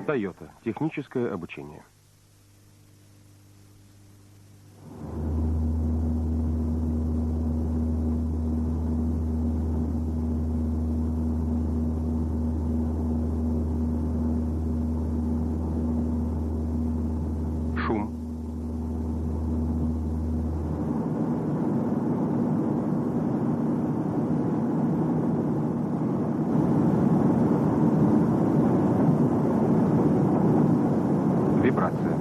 Toyota. Техническое обучение. Шум. Вибрация.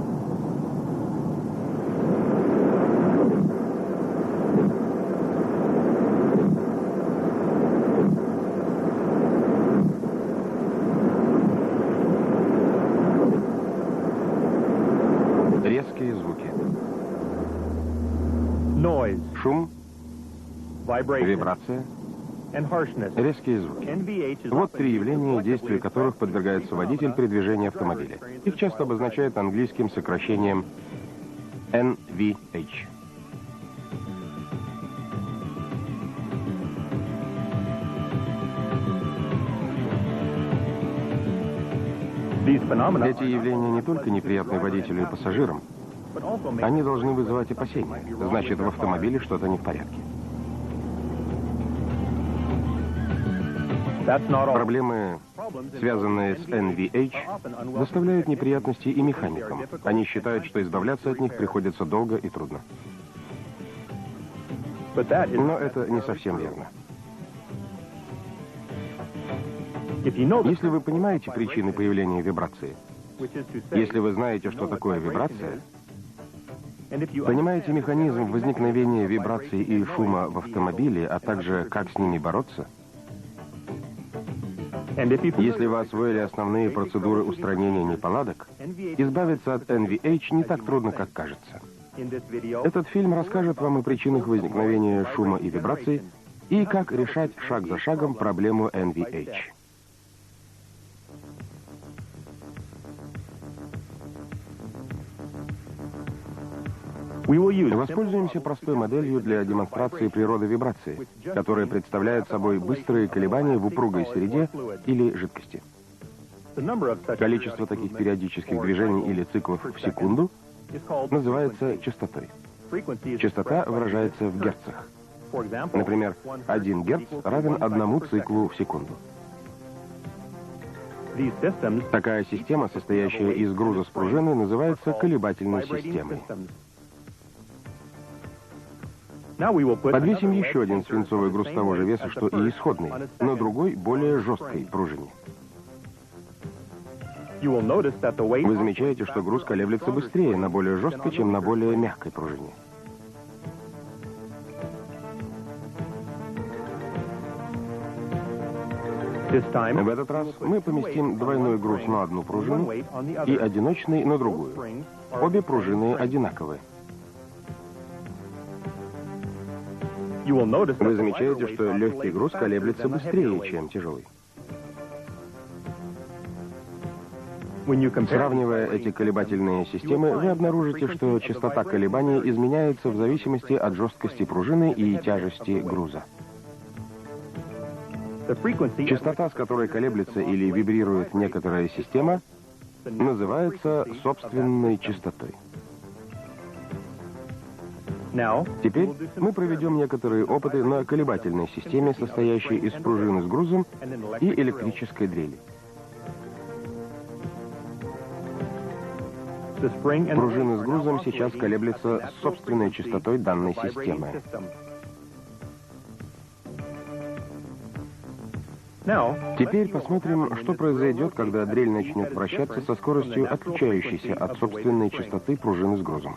Резкие звуки. Шум, вибрация, резкие звуки. Вот три явления, действию которых подвергается водитель при движении автомобиля. Их часто обозначают английским сокращением NVH. Эти явления не только неприятны водителю и пассажирам, они должны вызывать опасения. Значит, в автомобиле что-то не в порядке. Проблемы, связанные с NVH, доставляют неприятности и механикам. Они считают, что избавляться от них приходится долго и трудно. Но это не совсем верно. Если вы понимаете причины появления вибрации, если вы знаете, что такое вибрация, понимаете механизм возникновения вибрации и шума в автомобиле, а также как с ними бороться, если вы освоили основные процедуры устранения неполадок, избавиться от NVH не так трудно, как кажется. Этот фильм расскажет вам о причинах возникновения шума и вибраций и как решать шаг за шагом проблему NVH. Воспользуемся простой моделью для демонстрации природы вибрации, которая представляет собой быстрые колебания в упругой среде или жидкости. Количество таких периодических движений или циклов в секунду называется частотой. Частота выражается в герцах. Например, 1 герц равен 1 циклу в секунду. Такая система, состоящая из груза с пружины, называется колебательной системой. Подвесим еще один свинцовый груз того же веса, что и исходный, но другой, более жесткой пружине. Вы замечаете, что груз колеблется быстрее на более жесткой, чем на более мягкой пружине. В этот раз мы поместим двойной груз на одну пружину и одиночный на другую. Обе пружины одинаковые. Вы замечаете, что легкий груз колеблется быстрее, чем тяжелый. Сравнивая эти колебательные системы, вы обнаружите, что частота колебаний изменяется в зависимости от жесткости пружины и тяжести груза. Частота, с которой колеблется или вибрирует некоторая система, называется собственной частотой. Теперь мы проведем некоторые опыты на колебательной системе, состоящей из пружины с грузом и электрической дрели. Пружина с грузом сейчас колеблется с собственной частотой данной системы. Теперь посмотрим, что произойдет, когда дрель начнет вращаться со скоростью, отличающейся от собственной частоты пружины с грузом.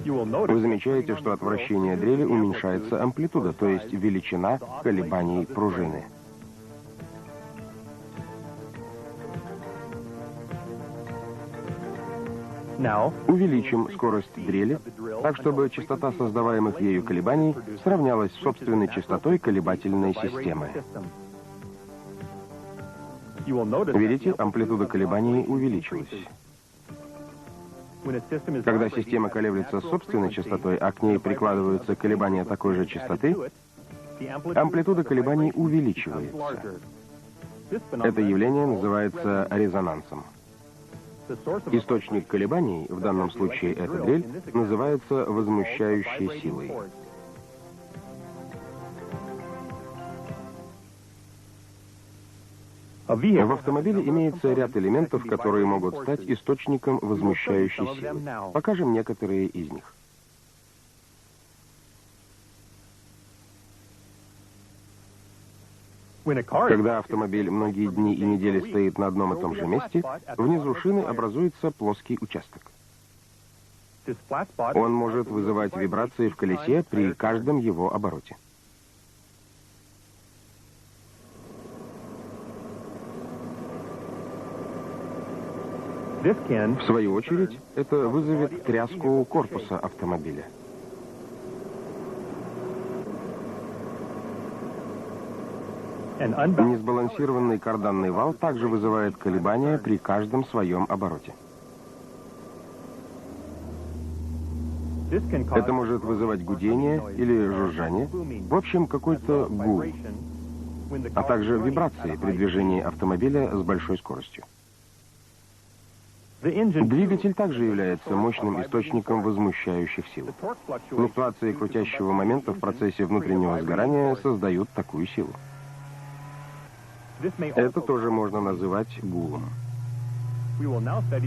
Вы замечаете, что от вращения дрели уменьшается амплитуда, то есть величина колебаний пружины. Увеличим скорость дрели, так чтобы частота создаваемых ею колебаний сравнялась с собственной частотой колебательной системы. Видите, амплитуда колебаний увеличилась. Когда система колеблется с собственной частотой, а к ней прикладываются колебания такой же частоты, амплитуда колебаний увеличивается. Это явление называется резонансом. Источник колебаний, в данном случае эта дрель, называется возмущающей силой. В автомобиле имеется ряд элементов, которые могут стать источником возмущающей силы. Покажем некоторые из них. Когда автомобиль многие дни и недели стоит на одном и том же месте, внизу шины образуется плоский участок. Он может вызывать вибрации в колесе при каждом его обороте. В свою очередь, это вызовет тряску корпуса автомобиля. Несбалансированный карданный вал также вызывает колебания при каждом своем обороте. Это может вызывать гудение или жужжание, в общем, какой-то гул, а также вибрации при движении автомобиля с большой скоростью. Двигатель также является мощным источником возмущающих сил. Флуктуации крутящего момента в процессе внутреннего сгорания создают такую силу. Это тоже можно называть гулом.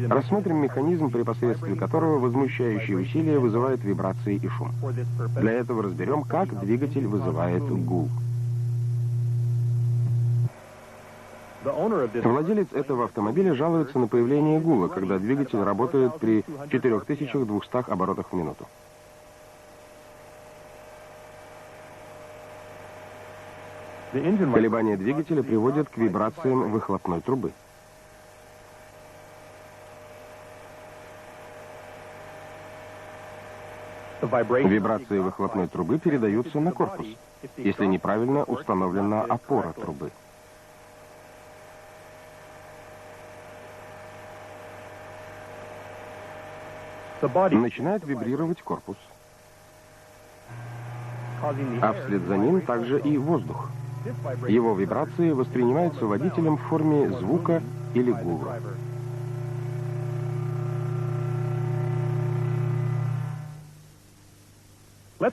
Рассмотрим механизм, при посредстве которого возмущающие усилия вызывают вибрации и шум. Для этого разберем, как двигатель вызывает гул. Владелец этого автомобиля жалуется на появление гула, когда двигатель работает при 4200 оборотах в минуту. Колебания двигателя приводят к вибрациям выхлопной трубы. Вибрации выхлопной трубы передаются на корпус, если неправильно установлена опора трубы. Начинает вибрировать корпус, а вслед за ним также и воздух. Его вибрации воспринимаются водителем в форме звука или гула.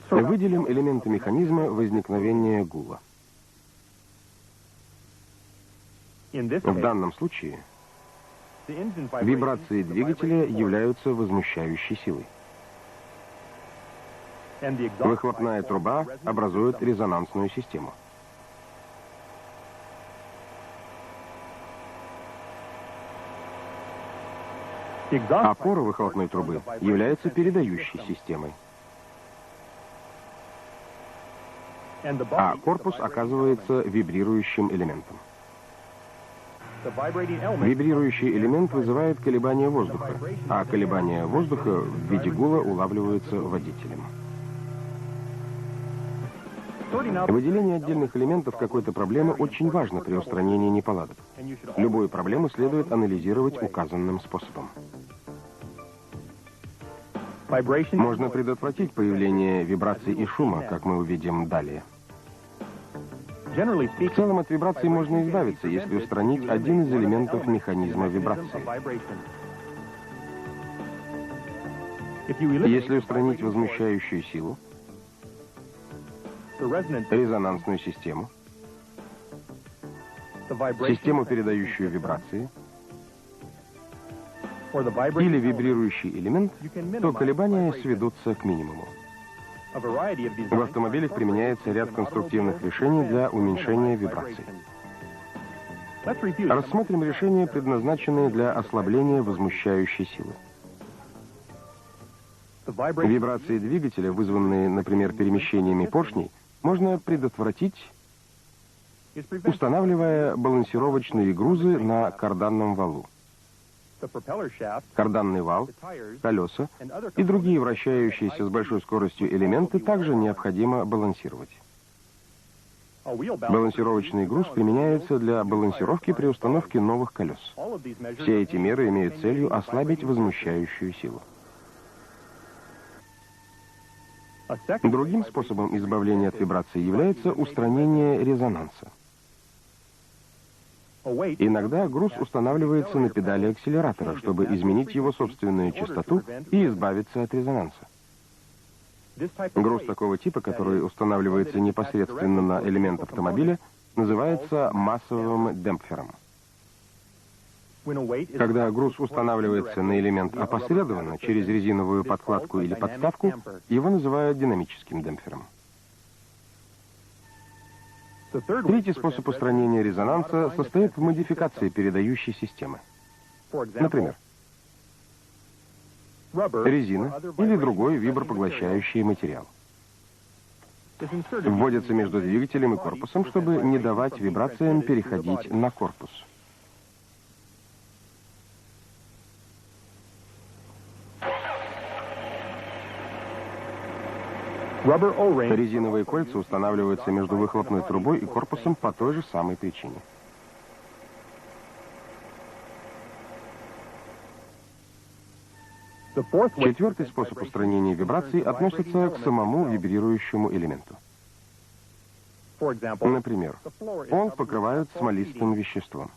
Выделим элементы механизма возникновения гула. В данном случае вибрации двигателя являются возмущающей силой. Выхлопная труба образует резонансную систему. Опора выхлопной трубы является передающей системой, а корпус оказывается вибрирующим элементом. Вибрирующий элемент вызывает колебания воздуха, а колебания воздуха в виде гула улавливаются водителем. Выделение отдельных элементов какой-то проблемы очень важно при устранении неполадок. Любую проблему следует анализировать указанным способом. Можно предотвратить появление вибраций и шума, как мы увидим далее. В целом от вибраций можно избавиться, если устранить один из элементов механизма вибрации. Если устранить возмущающую силу, резонансную систему, систему, передающую вибрации, или вибрирующий элемент, то колебания сведутся к минимуму. В автомобилях применяется ряд конструктивных решений для уменьшения вибраций. Рассмотрим решения, предназначенные для ослабления возмущающей силы. Вибрации двигателя, вызванные, например, перемещениями поршней, можно предотвратить, устанавливая балансировочные грузы на карданном валу. Карданный вал, колеса и другие вращающиеся с большой скоростью элементы также необходимо балансировать. Балансировочный груз применяется для балансировки при установке новых колес. Все эти меры имеют целью ослабить возмущающую силу. Другим способом избавления от вибраций является устранение резонанса. Иногда груз устанавливается на педали акселератора, чтобы изменить его собственную частоту и избавиться от резонанса. Груз такого типа, который устанавливается непосредственно на элемент автомобиля, называется массовым демпфером. Когда груз устанавливается на элемент опосредованно, через резиновую подкладку или подставку, его называют динамическим демпфером. Третий способ устранения резонанса состоит в модификации передающей системы. Например, резина или другой вибропоглощающий материал. Вводится между двигателем и корпусом, чтобы не давать вибрациям переходить на корпус. Резиновые кольца устанавливаются между выхлопной трубой и корпусом по той же самой причине. Четвертый способ устранения вибраций относится к самому вибрирующему элементу. Например, пол покрывают смолистым веществом.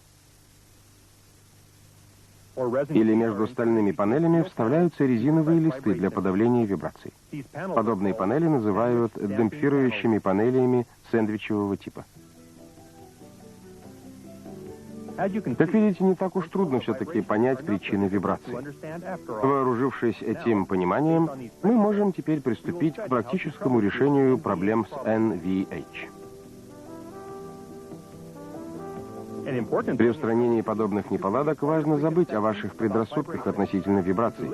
Или между стальными панелями вставляются резиновые листы для подавления вибраций. Подобные панели называют демпфирующими панелями сэндвичевого типа. Как видите, не так уж трудно все-таки понять причины вибраций. Вооружившись этим пониманием, мы можем теперь приступить к практическому решению проблем с NVH. При устранении подобных неполадок важно забыть о ваших предрассудках относительно вибраций,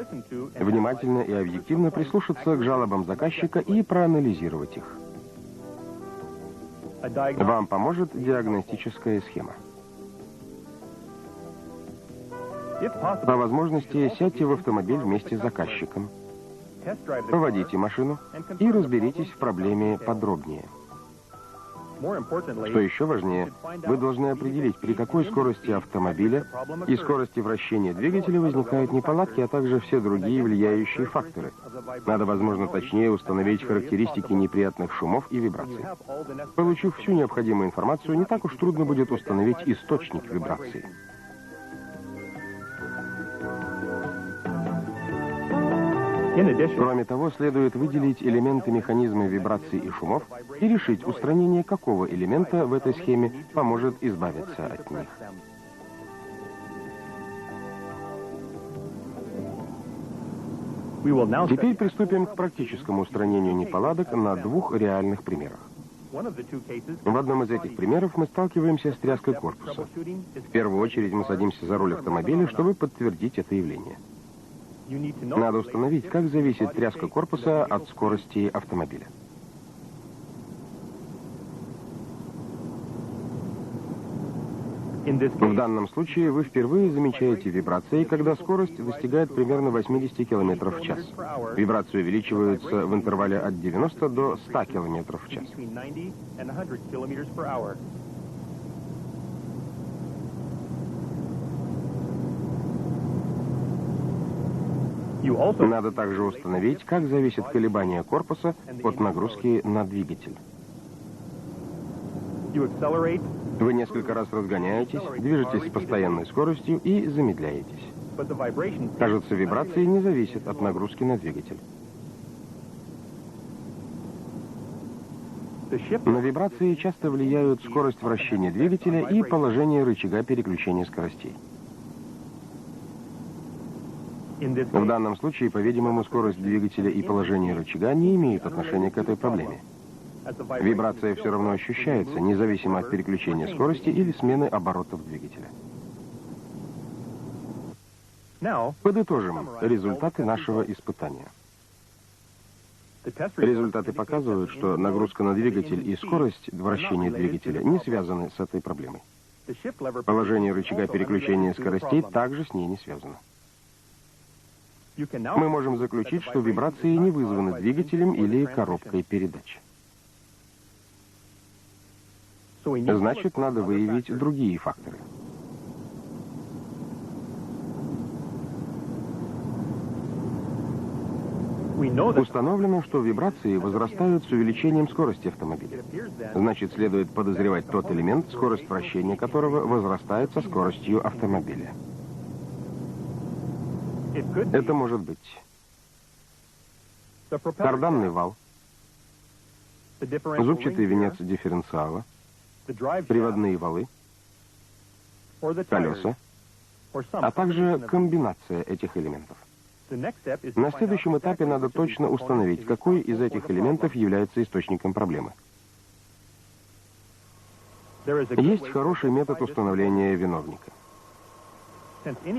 внимательно и объективно прислушаться к жалобам заказчика и проанализировать их. Вам поможет диагностическая схема. По возможности сядьте в автомобиль вместе с заказчиком, поводите машину и разберитесь в проблеме подробнее. Что еще важнее, вы должны определить, при какой скорости автомобиля и скорости вращения двигателя возникают неполадки, а также все другие влияющие факторы. Надо, возможно, точнее установить характеристики неприятных шумов и вибраций. Получив всю необходимую информацию, не так уж трудно будет установить источник вибраций. Кроме того, следует выделить элементы механизма вибраций и шумов и решить, устранение какого элемента в этой схеме поможет избавиться от них. Теперь приступим к практическому устранению неполадок на двух реальных примерах. В одном из этих примеров мы сталкиваемся с тряской корпуса. В первую очередь мы садимся за руль автомобиля, чтобы подтвердить это явление. Надо установить, как зависит тряска корпуса от скорости автомобиля. В данном случае вы впервые замечаете вибрации, когда скорость достигает примерно 80 км в час. Вибрации увеличиваются в интервале от 90 до 100 км в час. Надо также установить, как зависит колебание корпуса от нагрузки на двигатель. Вы несколько раз разгоняетесь, движетесь с постоянной скоростью и замедляетесь. Кажется, вибрации не зависят от нагрузки на двигатель. На вибрации часто влияют скорость вращения двигателя и положение рычага переключения скоростей. В данном случае, по-видимому, скорость двигателя и положение рычага не имеют отношения к этой проблеме. Вибрация все равно ощущается, независимо от переключения скорости или смены оборотов двигателя. Подытожим результаты нашего испытания. Результаты показывают, что нагрузка на двигатель и скорость вращения двигателя не связаны с этой проблемой. Положение рычага переключения скоростей также с ней не связано. Мы можем заключить, что вибрации не вызваны двигателем или коробкой передач. Значит, надо выявить другие факторы. Установлено, что вибрации возрастают с увеличением скорости автомобиля. Значит, следует подозревать тот элемент, скорость вращения которого возрастает со скоростью автомобиля. Это может быть карданный вал, зубчатый венец дифференциала, приводные валы, колеса, а также комбинация этих элементов. На следующем этапе надо точно установить, какой из этих элементов является источником проблемы. Есть хороший метод установления виновника.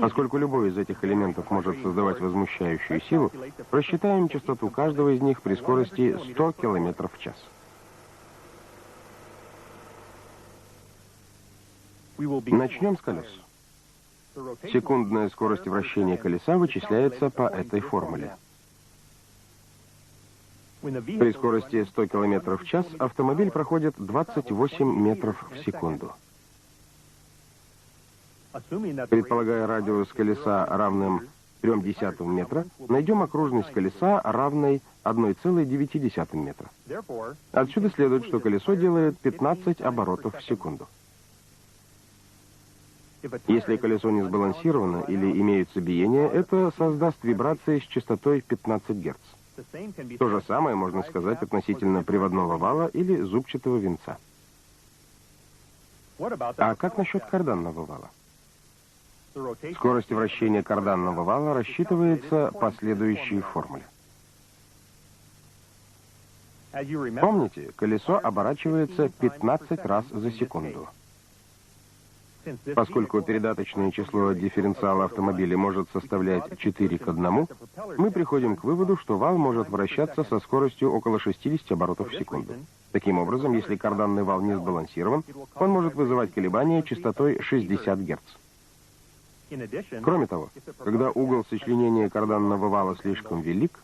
Поскольку любой из этих элементов может создавать возмущающую силу, рассчитаем частоту каждого из них при скорости 100 км в час. Начнем с колес. Секундная скорость вращения колеса вычисляется по этой формуле. При скорости 100 км в час автомобиль проходит 28 метров в секунду. Предполагая радиус колеса равным 0,3 метра, найдем окружность колеса равной 1,9 метра. Отсюда следует, что колесо делает 15 оборотов в секунду. Если колесо не сбалансировано или имеются биения, это создаст вибрации с частотой 15 Гц. То же самое можно сказать относительно приводного вала или зубчатого венца. А как насчет карданного вала? Скорость вращения карданного вала рассчитывается по следующей формуле. Помните, колесо оборачивается 15 раз за секунду. Поскольку передаточное число дифференциала автомобиля может составлять 4 к 1, мы приходим к выводу, что вал может вращаться со скоростью около 60 оборотов в секунду. Таким образом, если карданный вал не сбалансирован, он может вызывать колебания частотой 60 Гц. Кроме того, когда угол сочленения карданного вала слишком велик,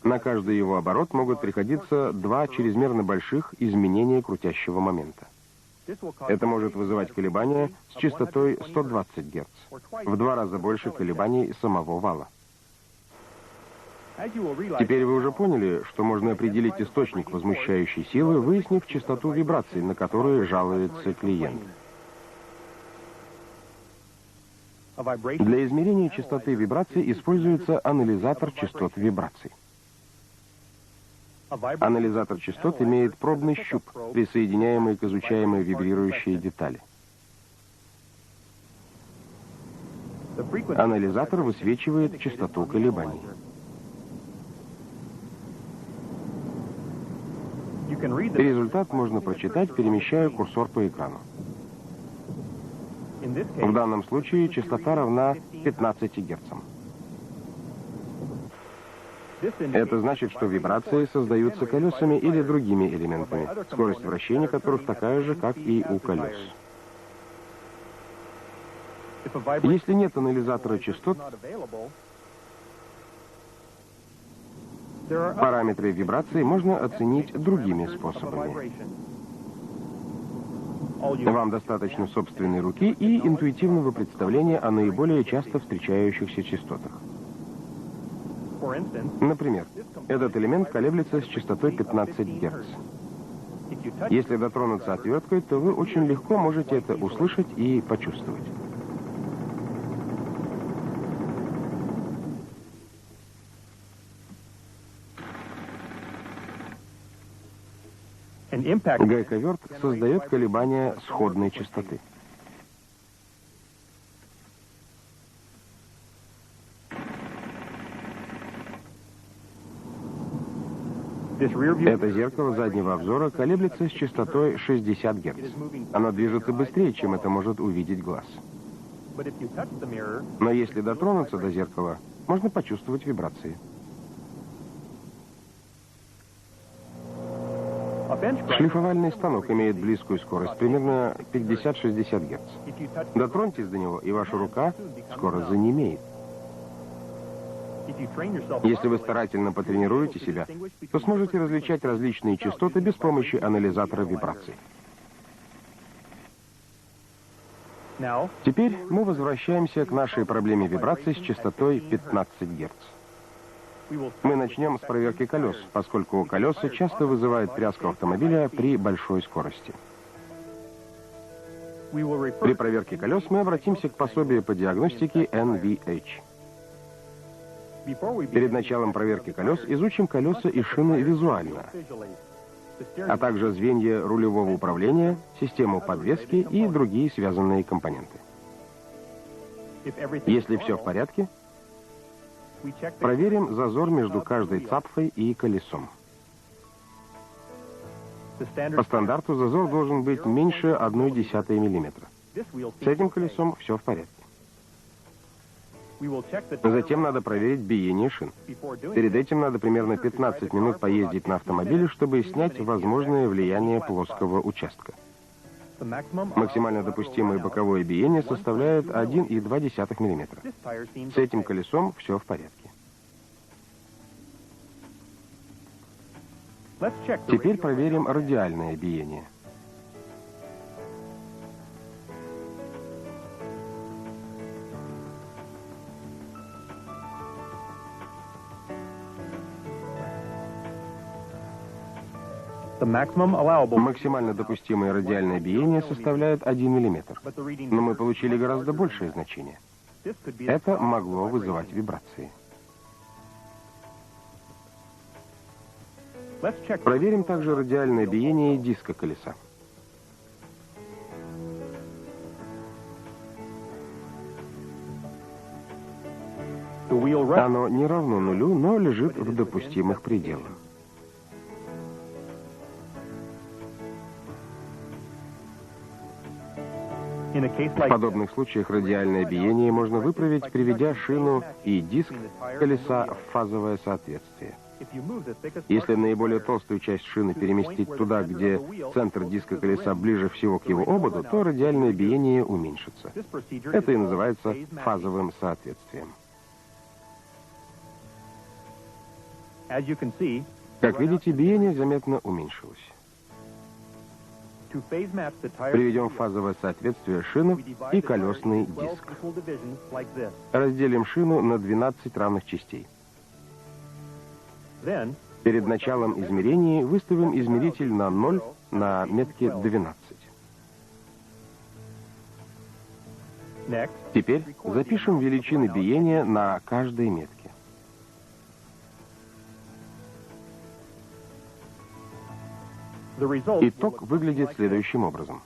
на каждый его оборот могут приходиться 2 чрезмерно больших изменения крутящего момента. Это может вызывать колебания с частотой 120 Гц, в 2 раза больше колебаний самого вала. Теперь вы уже поняли, что можно определить источник возмущающей силы, выяснив частоту вибраций, на которые жалуется клиент. Для измерения частоты вибраций используется анализатор частот вибраций. Анализатор частот имеет пробный щуп, присоединяемый к изучаемой вибрирующей детали. Анализатор высвечивает частоту колебаний. Результат можно прочитать, перемещая курсор по экрану. В данном случае частота равна 15 Гц. Это значит, что вибрации создаются колесами или другими элементами, скорость вращения которых такая же, как и у колес. Если нет анализатора частот, параметры вибрации можно оценить другими способами. Вам достаточно собственной руки и интуитивного представления о наиболее часто встречающихся частотах. Например, этот элемент колеблется с частотой 15 Гц. Если дотронуться отверткой, то вы очень легко можете это услышать и почувствовать. Гайковерт создает колебания сходной частоты. Это зеркало заднего обзора колеблется с частотой 60 Гц. Оно движется быстрее, чем это может увидеть глаз. Но если дотронуться до зеркала, можно почувствовать вибрации. Шлифовальный станок имеет близкую скорость, примерно 50-60 Гц. Дотроньтесь до него, и ваша рука скоро занемеет. Если вы старательно потренируете себя, то сможете различать различные частоты без помощи анализатора вибраций. Теперь мы возвращаемся к нашей проблеме вибраций с частотой 15 Гц. Мы начнем с проверки колес, поскольку колеса часто вызывают тряску автомобиля при большой скорости. При проверке колес мы обратимся к пособию по диагностике NVH. Перед началом проверки колес изучим колеса и шины визуально, а также звенья рулевого управления, систему подвески и другие связанные компоненты. Если все в порядке, проверим зазор между каждой цапфой и колесом. По стандарту зазор должен быть меньше 0,1 мм. С этим колесом все в порядке. Затем надо проверить биение шин. Перед этим надо примерно 15 минут поездить на автомобиле, чтобы снять возможное влияние плоского участка. Максимально допустимое боковое биение составляет 1,2 мм. С этим колесом все в порядке. Теперь проверим радиальное биение. Максимально допустимое радиальное биение составляет 1 мм. Но мы получили гораздо большее значение. Это могло вызывать вибрации. Проверим также радиальное биение диска колеса. Оно не равно нулю, но лежит в допустимых пределах. В подобных случаях радиальное биение можно выправить, приведя шину и диск колеса в фазовое соответствие. Если наиболее толстую часть шины переместить туда, где центр диска колеса ближе всего к его ободу, то радиальное биение уменьшится. Это и называется фазовым соответствием. Как видите, биение заметно уменьшилось. Приведем в фазовое соответствие шину и колесный диск. Разделим шину на 12 равных частей. Перед началом измерений выставим измеритель на 0 на метке 12. Теперь запишем величины биения на каждой метке. Итог выглядит следующим образом.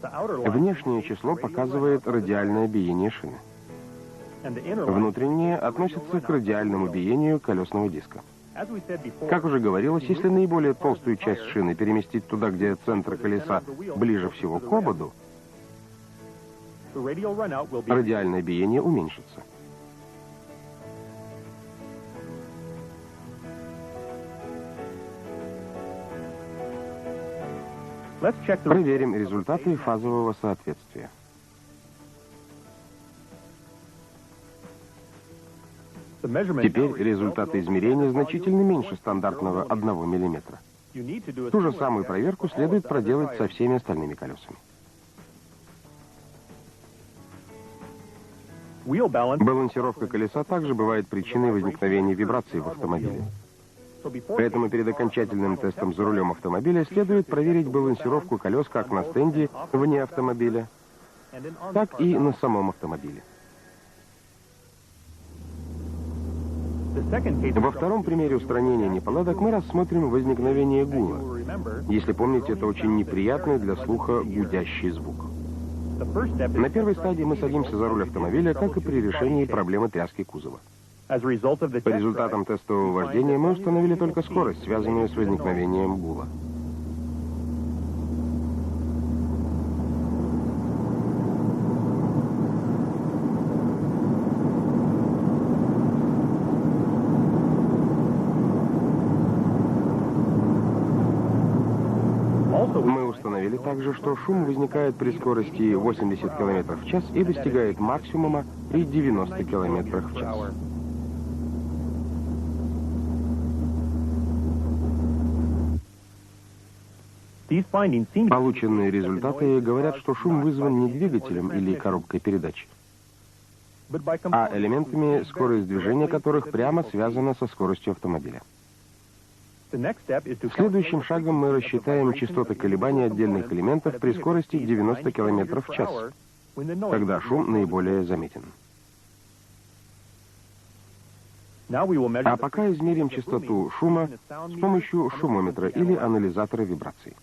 Внешнее число показывает радиальное биение шины. Внутреннее относится к радиальному биению колесного диска. Как уже говорилось, если наиболее толстую часть шины переместить туда, где центр колеса ближе всего к ободу, радиальное биение уменьшится. Проверим результаты фазового соответствия. Теперь результаты измерения значительно меньше стандартного 1 мм. Ту же самую проверку следует проделать со всеми остальными колесами. Балансировка колеса также бывает причиной возникновения вибраций в автомобиле. Поэтому перед окончательным тестом за рулем автомобиля следует проверить балансировку колес как на стенде вне автомобиля, так и на самом автомобиле. Во втором примере устранения неполадок мы рассмотрим возникновение гула. Если помните, это очень неприятный для слуха гудящий звук. На первой стадии мы садимся за руль автомобиля, как и при решении проблемы тряски кузова. По результатам тестового вождения мы установили только скорость, связанную с возникновением гула. Мы установили также, что шум возникает при скорости 80 км в час и достигает максимума при 90 км в час. Полученные результаты говорят, что шум вызван не двигателем или коробкой передач. а элементами, скорость движения которых прямо связана со скоростью автомобиля. Следующим шагом мы рассчитаем частоты колебаний отдельных элементов при скорости 90 км в час, когда шум наиболее заметен. А пока измерим частоту шума с помощью шумометра или анализатора вибраций.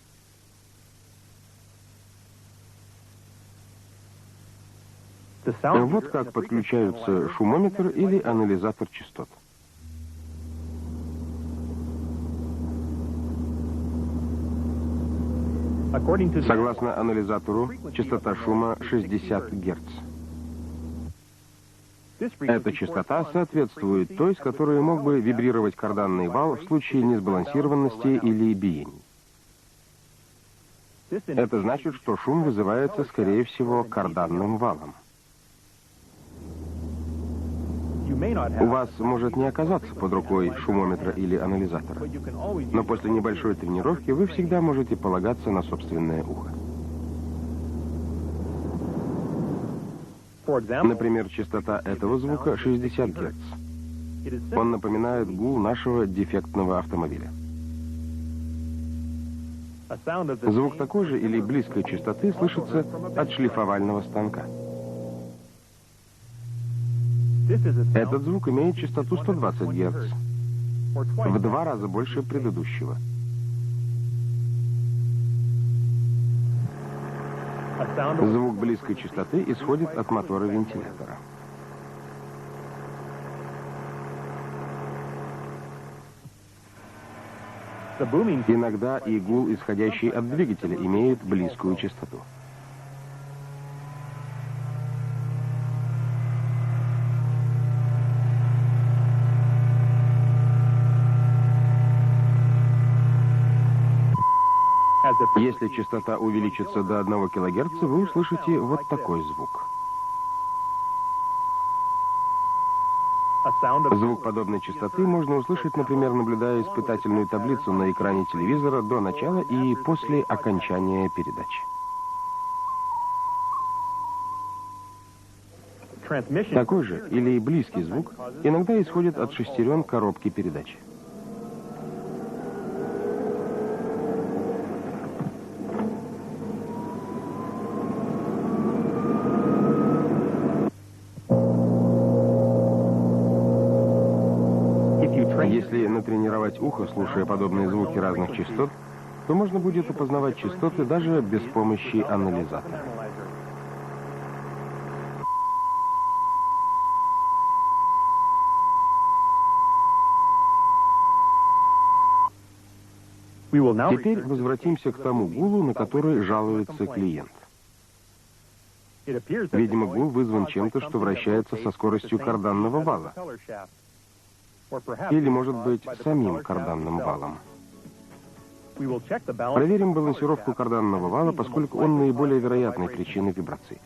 Вот как подключаются шумометр или анализатор частот. Согласно анализатору, частота шума 60 Гц. Эта частота соответствует той, с которой мог бы вибрировать карданный вал в случае несбалансированности или биений. Это значит, что шум вызывается, скорее всего, карданным валом. У вас может не оказаться под рукой шумометра или анализатора, но после небольшой тренировки вы всегда можете полагаться на собственное ухо. Например, частота этого звука 60 Гц. Он напоминает гул нашего дефектного автомобиля. Звук такой же или близкой частоты слышится от шлифовального станка. Этот звук имеет частоту 120 Гц, в 2 раза больше предыдущего. Звук близкой частоты исходит от мотора вентилятора. Иногда и гул, исходящий от двигателя, имеет близкую частоту. Если частота увеличится до 1 кГц, вы услышите вот такой звук. Звук подобной частоты можно услышать, например, наблюдая испытательную таблицу на экране телевизора до начала и после окончания передачи. Такой же или близкий звук иногда исходит от шестерен коробки передач. Если натренировать ухо, слушая подобные звуки разных частот, то можно будет опознавать частоты даже без помощи анализатора. Теперь возвратимся к тому гулу, на который жалуется клиент. Видимо, гул вызван чем-то, что вращается со скоростью карданного вала. Или, может быть, самим карданным валом. Проверим балансировку карданного вала, поскольку он наиболее вероятной причиной вибраций.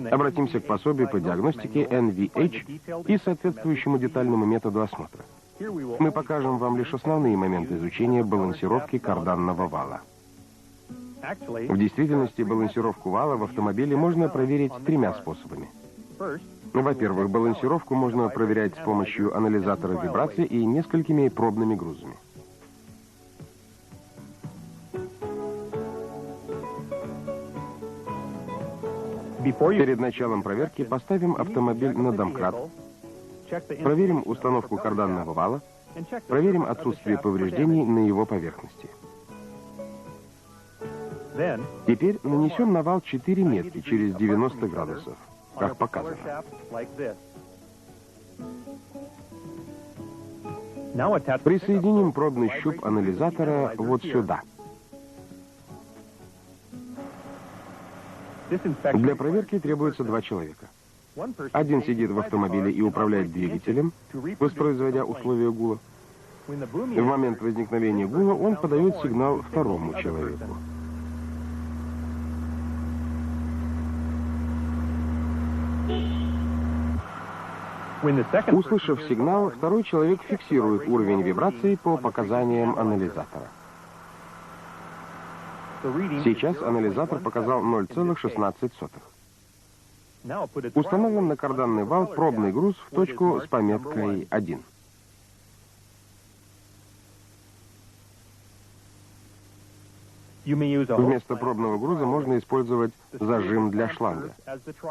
Обратимся к пособию по диагностике NVH и соответствующему детальному методу осмотра. Мы покажем вам лишь основные моменты изучения балансировки карданного вала. В действительности, балансировку вала в автомобиле можно проверить 3 способами. Во-первых, балансировку можно проверять с помощью анализатора вибраций и несколькими пробными грузами. Перед началом проверки поставим автомобиль на домкрат, проверим установку карданного вала, проверим отсутствие повреждений на его поверхности. Теперь нанесем на вал 4 метки через 90 градусов, как показано. Присоединим пробный щуп анализатора вот сюда. Для проверки требуется 2 человека. Один сидит в автомобиле и управляет двигателем, воспроизводя условия гула. В момент возникновения гула он подает сигнал второму человеку. Услышав сигнал, второй человек фиксирует уровень вибраций по показаниям анализатора. Сейчас анализатор показал 0,16. Установим на карданный вал пробный груз в точку с пометкой 1. Вместо пробного груза можно использовать зажим для шланга.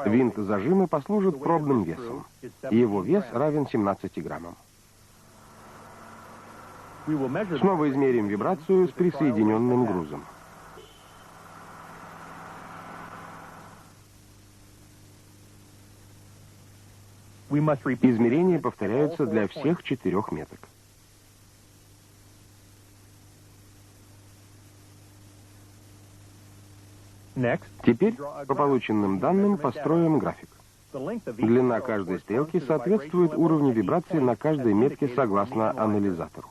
Винт зажима послужит пробным весом. Его вес равен 17 граммам. Снова измерим вибрацию с присоединенным грузом. Измерения повторяются для всех 4 меток. Теперь по полученным данным построим график. Длина каждой стрелки соответствует уровню вибрации на каждой метке согласно анализатору.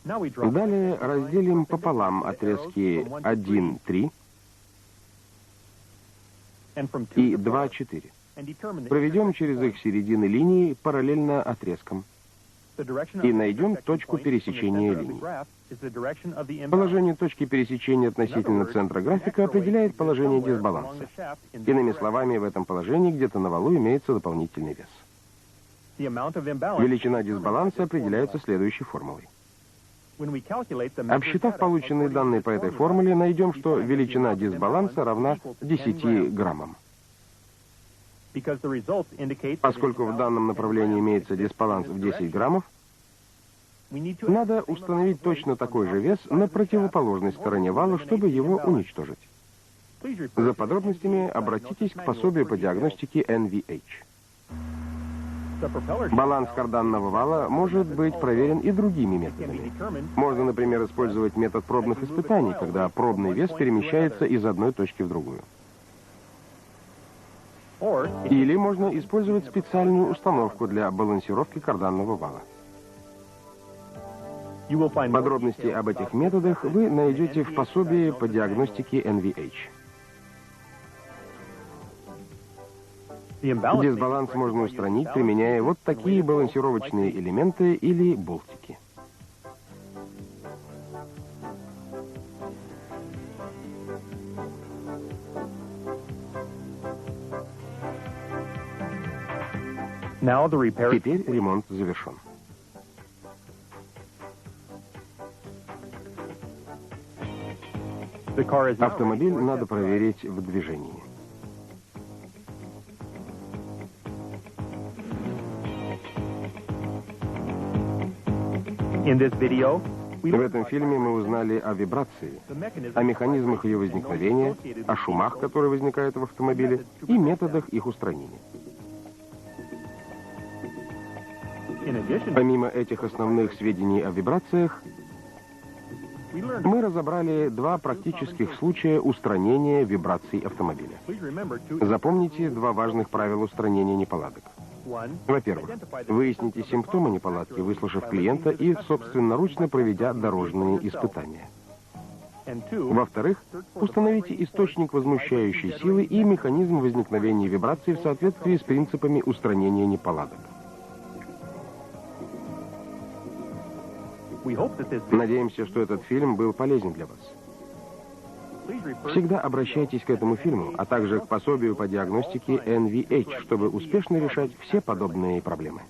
Далее разделим пополам отрезки 1,3 и 2,4. Проведем через их середины линии параллельно отрезкам и найдем точку пересечения линий. Положение точки пересечения относительно центра графика определяет положение дисбаланса. Иными словами, в этом положении где-то на валу имеется дополнительный вес. Величина дисбаланса определяется следующей формулой. Обсчитав полученные данные по этой формуле, найдем, что величина дисбаланса равна 10 граммам. Поскольку в данном направлении имеется дисбаланс в 10 граммов, надо установить точно такой же вес на противоположной стороне вала, чтобы его уничтожить. За подробностями обратитесь к пособию по диагностике NVH. Баланс карданного вала может быть проверен и другими методами. Можно, например, использовать метод пробных испытаний, когда пробный вес перемещается из одной точки в другую. Или можно использовать специальную установку для балансировки карданного вала. Подробности об этих методах вы найдете в пособии по диагностике NVH. Дисбаланс можно устранить, применяя вот такие балансировочные элементы или болтики. Теперь ремонт завершен. Автомобиль надо проверить в движении. В этом фильме мы узнали о вибрации, о механизмах ее возникновения, о шумах, которые возникают в автомобиле, и методах их устранения. Помимо этих основных сведений о вибрациях, мы разобрали 2 практических случая устранения вибраций автомобиля. Запомните 2 важных правила устранения неполадок. Во-первых, выясните симптомы неполадки, выслушав клиента и собственноручно проведя дорожные испытания. Во-вторых, установите источник возмущающей силы и механизм возникновения вибраций в соответствии с принципами устранения неполадок. Надеемся, что этот фильм был полезен для вас. Всегда обращайтесь к этому фильму, а также к пособию по диагностике NVH, чтобы успешно решать все подобные проблемы.